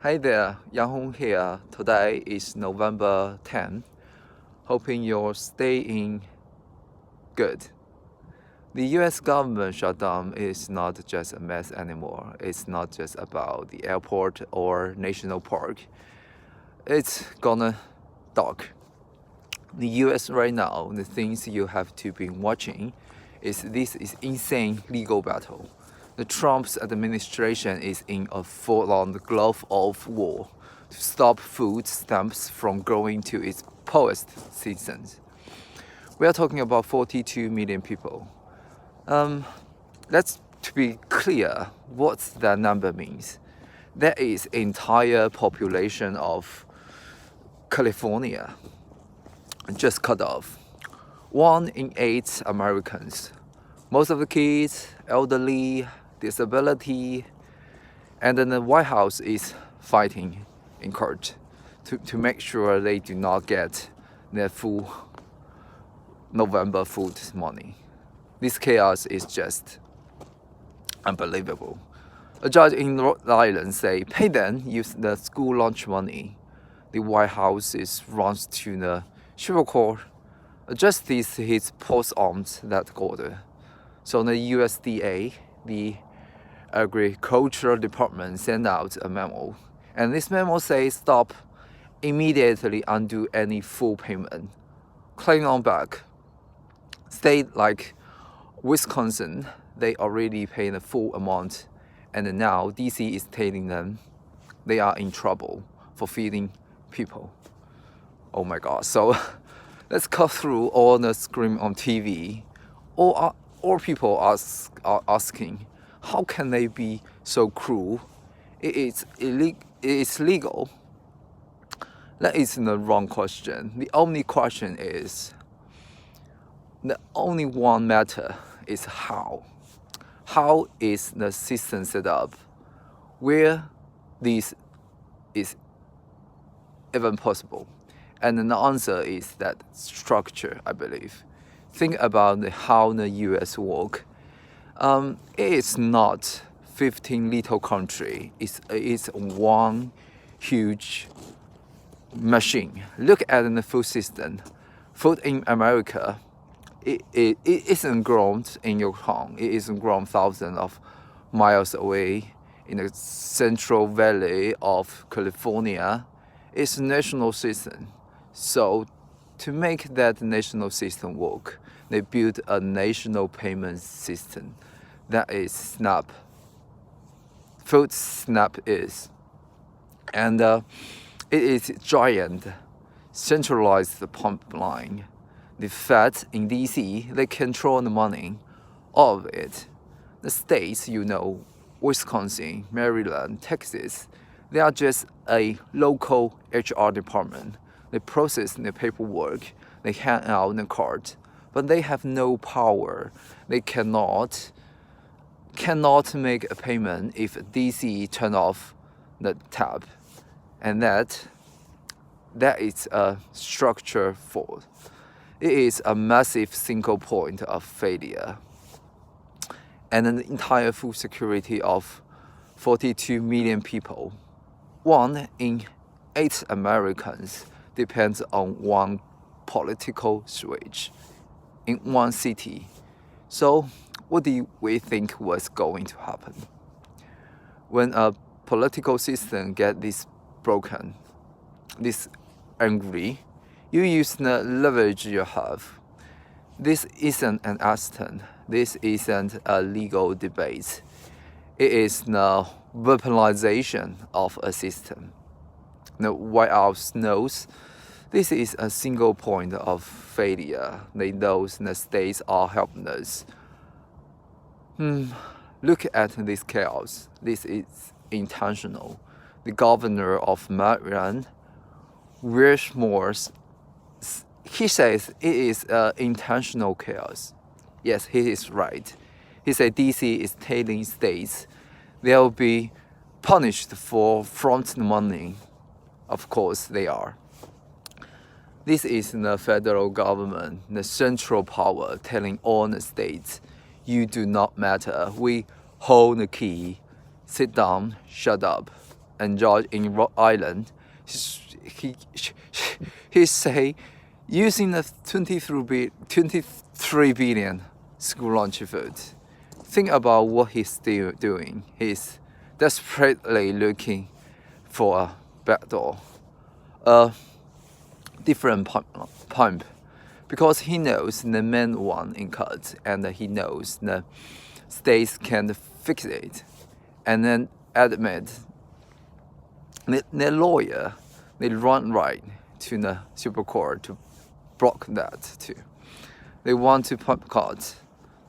Hi there, Yang Hong here. Today is November 10. Hoping you're staying good. The US government shutdown is not just a mess anymore. It's not just about the airport or national park. It's gonna dark. The US right now, the things you have to be watching is this is insane legal battle. The Trump's administration is in a full-on glove of war to stop food stamps from growing to its poorest citizens. We are talking about 42 million people. Let's to be clear what that number means. That is entire population of California just cut off. 1 in 8 Americans. Most of the kids, elderly, disability, and then the White House is fighting in court to make sure they do not get their full November food money. This chaos is just unbelievable. A judge in Rhode Island say, pay them, use the school lunch money. The White House runs to the civil court. A justice has postponed that order. So the USDA, the Agricultural Department, sent out a memo. And this memo says stop, immediately undo any full payment. Claim on back. State like Wisconsin, they already paid the full amount. And now DC is telling them they are in trouble for feeding people. Oh my God. So let's cut through all the scream on TV. All people are asking, how can they be so cruel? It is legal. That is the wrong question. The only question is, the only one matter is how. How is the system set up where this is even possible? And the answer is that structure, I believe. Think about how the US work. It is not 15 little country. It's one huge machine. Look at the food system. Food in America, it isn't grown in your home. It isn't grown thousands of miles away in the Central Valley of California. It's a national system. So to make that national system work, they built a national payment system. That is SNAP. Food SNAP is. And it is giant, centralized pump line. The Fed in DC, they control the money, all of it. The states, Wisconsin, Maryland, Texas, they are just a local HR department. They process the paperwork, they hand out the card, but they have no power. They cannot make a payment if DC turn off the tap. And that is a structure fault. It is a massive single point of failure. And an entire food security of 42 million people. 1 in 8 Americans depends on one political switch in one city. So what do we think was going to happen? When a political system gets this broken, this angry, you use the leverage you have. This isn't an accident. This isn't a legal debate. It is the weaponization of a system. The White House knows this is a single point of failure. They know the states are helpless. Look at this chaos. This is intentional. The governor of Maryland, Wishmore, he says it is intentional chaos. Yes, he is right. He said DC is telling states they will be punished for front money. Of course they are. This is the federal government, the central power, telling all the states, you do not matter. We hold the key. Sit down, shut up. and George in Rhode Island, he say using the 23 billion school lunch food. Think about what he's still doing. He's desperately looking for a backdoor, a different pump, because he knows the main one in cut, and he knows the states can fix it, and then admit the lawyer, they run right to the Super Court to block that too. They want to pump cards.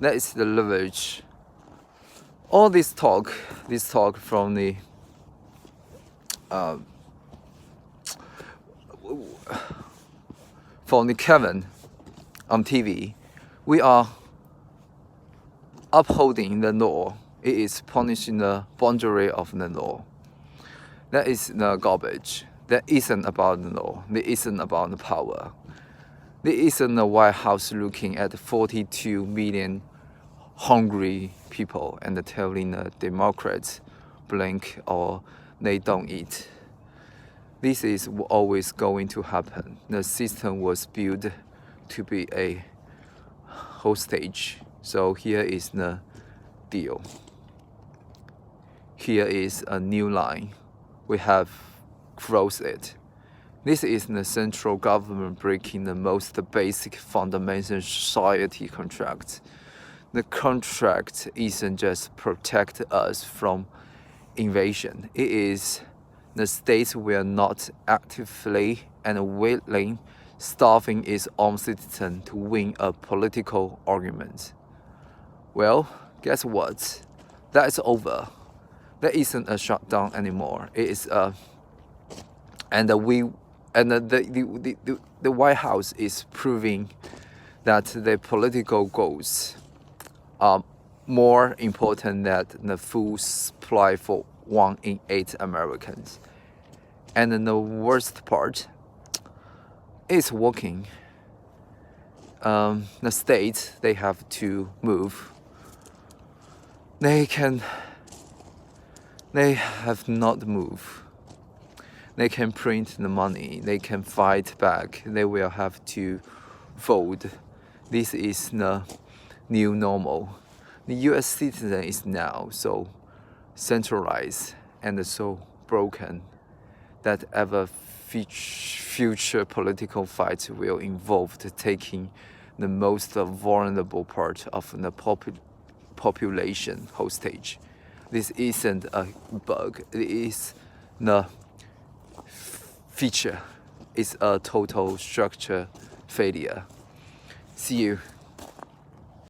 That is the leverage. All this talk from the Kevin on TV, we are upholding the law. It is punishing the boundary of the law. That is the garbage. That isn't about the law. That isn't about the power. That isn't the White House looking at 42 million hungry people and telling the Democrats blink or they don't eat. This is always going to happen. The system was built to be a hostage. So here is the deal. Here is a new line. We have crossed it. This is the central government breaking the most basic fundamental society contract. The contract isn't just protect us from invasion. It is the states will not actively and willingly starving its own citizens to win a political argument. Well, guess what? That is over. That isn't a shutdown anymore. It is the White House is proving that the political goals are more important than the food supply for 1 in 8 Americans. And then the worst part is working. The states, they have to move. They have not moved. They can print the money. They can fight back. They will have to fold. This is the new normal. The U.S. citizen is now so centralized and so broken that ever future political fight will involve taking the most vulnerable part of the population hostage. This isn't a bug. It is the feature. It's a total structure failure. See you.